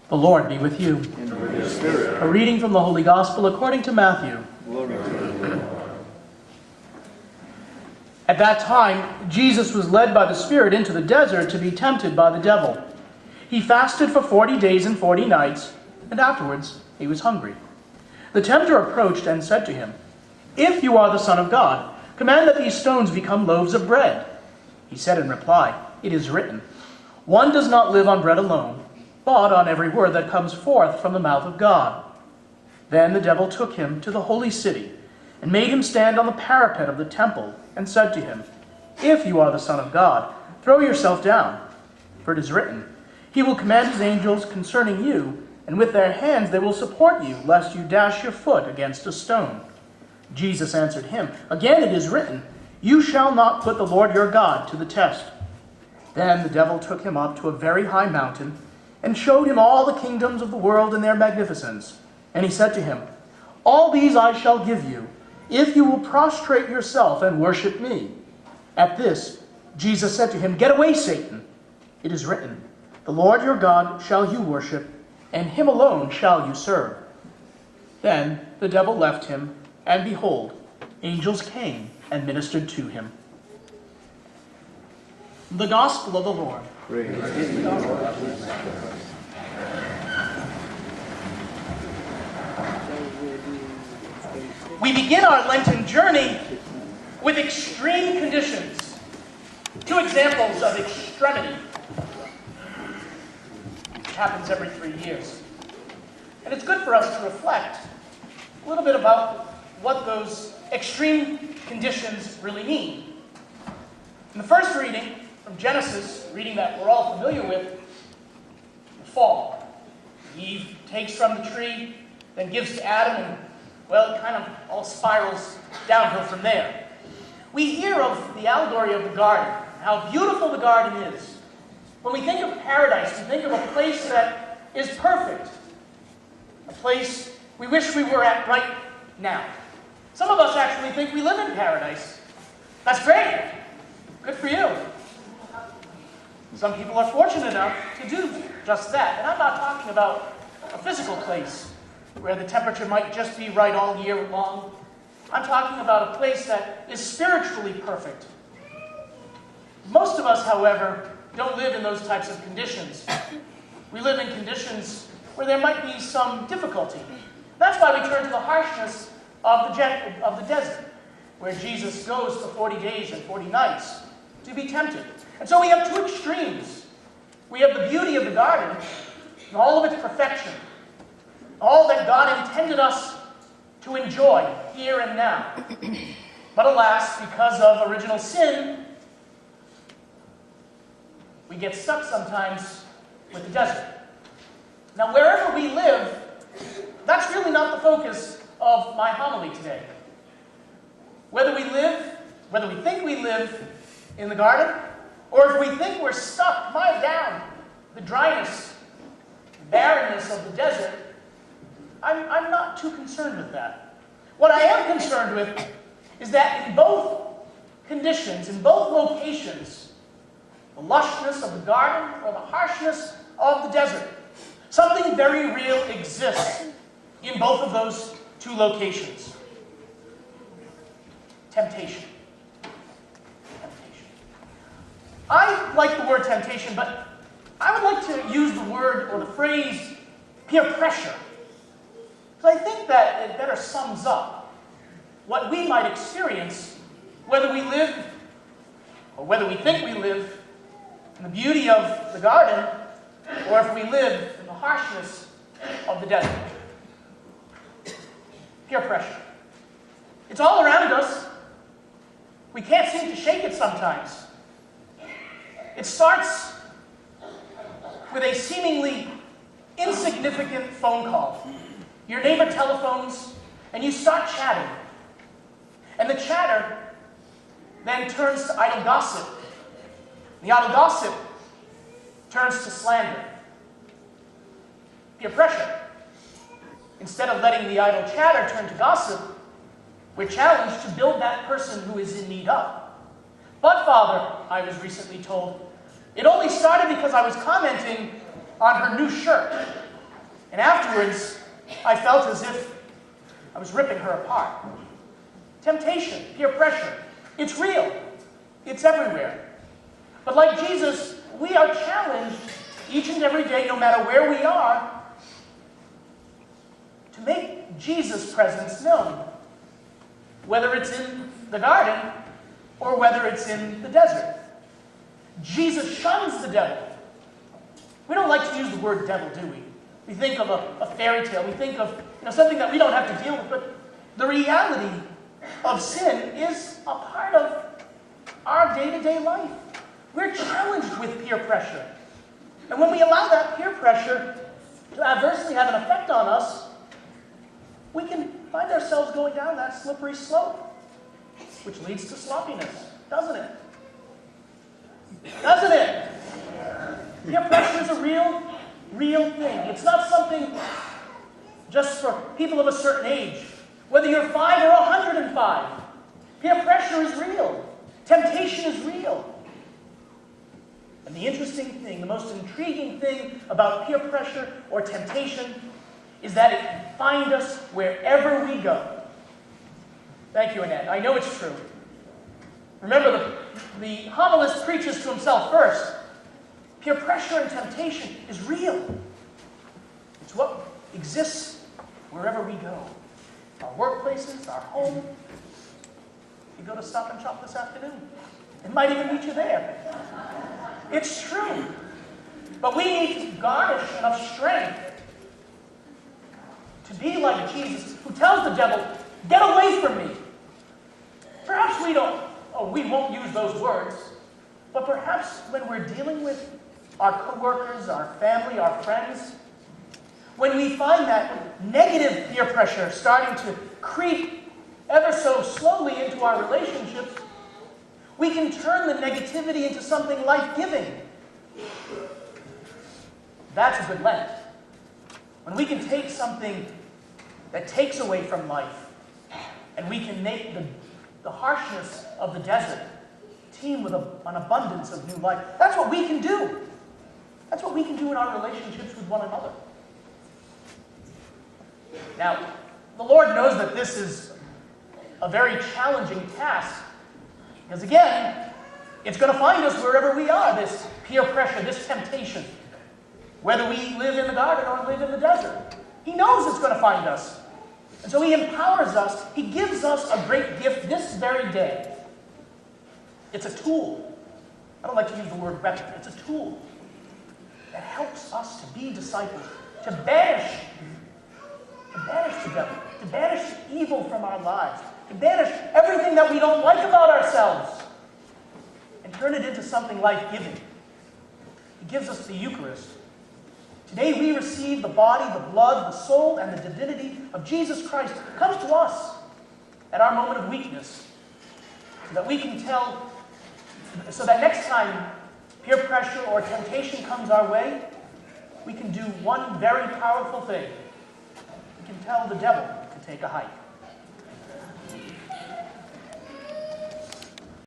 The Lord be with you. And with your spirit. A reading from the Holy Gospel according to Matthew. Glory to you. At that time, Jesus was led by the Spirit into the desert to be tempted by the devil. He fasted for 40 days and 40 nights, and afterwards he was hungry. The tempter approached and said to him, "If you are the Son of God, command that these stones become loaves of bread." He said in reply, "It is written, 'One does not live on bread alone, but on every word that comes forth from the mouth of God.'" Then the devil took him to the holy city and made him stand on the parapet of the temple and said to him, "If you are the Son of God, throw yourself down. For it is written, 'He will command his angels concerning you, and with their hands they will support you, lest you dash your foot against a stone.' Jesus answered him, 'Again it is written, you shall not put the Lord your God to the test.' Then the devil took him up to a very high mountain and showed him all the kingdoms of the world and their magnificence. And he said to him, 'All these I shall give you, if you will prostrate yourself and worship me.' At this, Jesus said to him, 'Get away, Satan. It is written, the Lord your God shall you worship, and him alone shall you serve.' Then the devil left him, and behold, angels came and ministered to him." The Gospel of the Lord. Praise to you, Lord. We begin our Lenten journey with extreme conditions. Two examples of extremity. It happens every 3 years. And it's good for us to reflect a little bit about what those extreme conditions really mean. In the first reading from Genesis, a reading that we're all familiar with, the fall. Eve takes from the tree, then gives to Adam, and well, it kind of all spirals downhill from there. We hear of the allegory of the garden, how beautiful the garden is. When we think of paradise, we think of a place that is perfect, a place we wish we were at right now. Some of us actually think we live in paradise. That's great. Good for you. Some people are fortunate enough to do just that. And I'm not talking about a physical place where the temperature might just be right all year long. I'm talking about a place that is spiritually perfect. Most of us, however, don't live in those types of conditions. We live in conditions where there might be some difficulty. That's why we turn to the harshness of the desert, where Jesus goes for 40 days and 40 nights to be tempted. And so we have two extremes. We have the beauty of the garden and all of its perfection, all that God intended us to enjoy here and now. But alas, because of original sin, we get stuck sometimes with the desert. Now, wherever we live, that's really not the focus of my homily today. Whether we think we live in the garden, or if we think we're stuck mired down the dryness, the barrenness of the desert, I'm not too concerned with that. What I am concerned with is that in both conditions, in both locations, the lushness of the garden or the harshness of the desert, something very real exists in both of those two locations. Temptation. Temptation. I like the word temptation, but I would like to use the word or the phrase peer pressure, because I think that it better sums up what we might experience, whether we live or whether we think we live in the beauty of the garden, or if we live in the harshness of the desert. Peer pressure. It's all around us. We can't seem to shake it sometimes. It starts with a seemingly insignificant phone call. Your neighbor telephones, and you start chatting. And the chatter then turns to idle gossip. The idle gossip turns to slander. Peer pressure. Instead of letting the idle chatter turn to gossip, we're challenged to build that person who is in need up. But, Father, I was recently told, it only started because I was commenting on her new shirt. And afterwards, I felt as if I was ripping her apart. Temptation, peer pressure, it's real. It's everywhere. But like Jesus, we are challenged each and every day, no matter where we are, to make Jesus' presence known. Whether it's in the garden or whether it's in the desert. Jesus shuns the devil. We don't like to use the word devil, do we? We think of a fairy tale. We think of something that we don't have to deal with. But the reality of sin is a part of our day-to-day life. We're challenged with peer pressure. And when we allow that peer pressure to adversely have an effect on us, we can find ourselves going down that slippery slope, which leads to sloppiness, doesn't it? Doesn't it? Peer pressure is a real thing. It's not something just for people of a certain age. Whether you're 5 or 105, peer pressure is real. Temptation is real. And the interesting thing, the most intriguing thing about peer pressure or temptation is that it can find us wherever we go. Thank you, Annette. I know it's true. Remember, the homilist preaches to himself first. Peer pressure and temptation is real. It's what exists wherever we go. Our workplaces, our home. You go to Stop and Shop this afternoon. It might even meet you there. It's true. But we need to garnish enough strength to be like Jesus, who tells the devil, get away from me. Perhaps we won't use those words, but perhaps when we're dealing with our coworkers, our family, our friends, when we find that negative peer pressure starting to creep ever so slowly into our relationships, we can turn the negativity into something life-giving. That's a good Lent. When we can take something that takes away from life, and we can make the harshness of the desert teem with an abundance of new life. That's what we can do. That's what we can do in our relationships with one another. Now, the Lord knows that this is a very challenging task. Because again, it's going to find us wherever we are, this peer pressure, this temptation. Whether we live in the garden or live in the desert. He knows it's going to find us. And so he empowers us. He gives us a great gift this very day. It's a tool. I don't like to use the word weapon. It's a tool that helps us to be disciples, to banish the devil, to banish the evil from our lives, to banish everything that we don't like about ourselves, and turn it into something life-giving. He gives us the Eucharist. Today we receive the body, the blood, the soul, and the divinity of Jesus Christ. It comes to us at our moment of weakness, so that we can tell, so that next time peer pressure or temptation comes our way, we can do one very powerful thing. We can tell the devil to take a hike.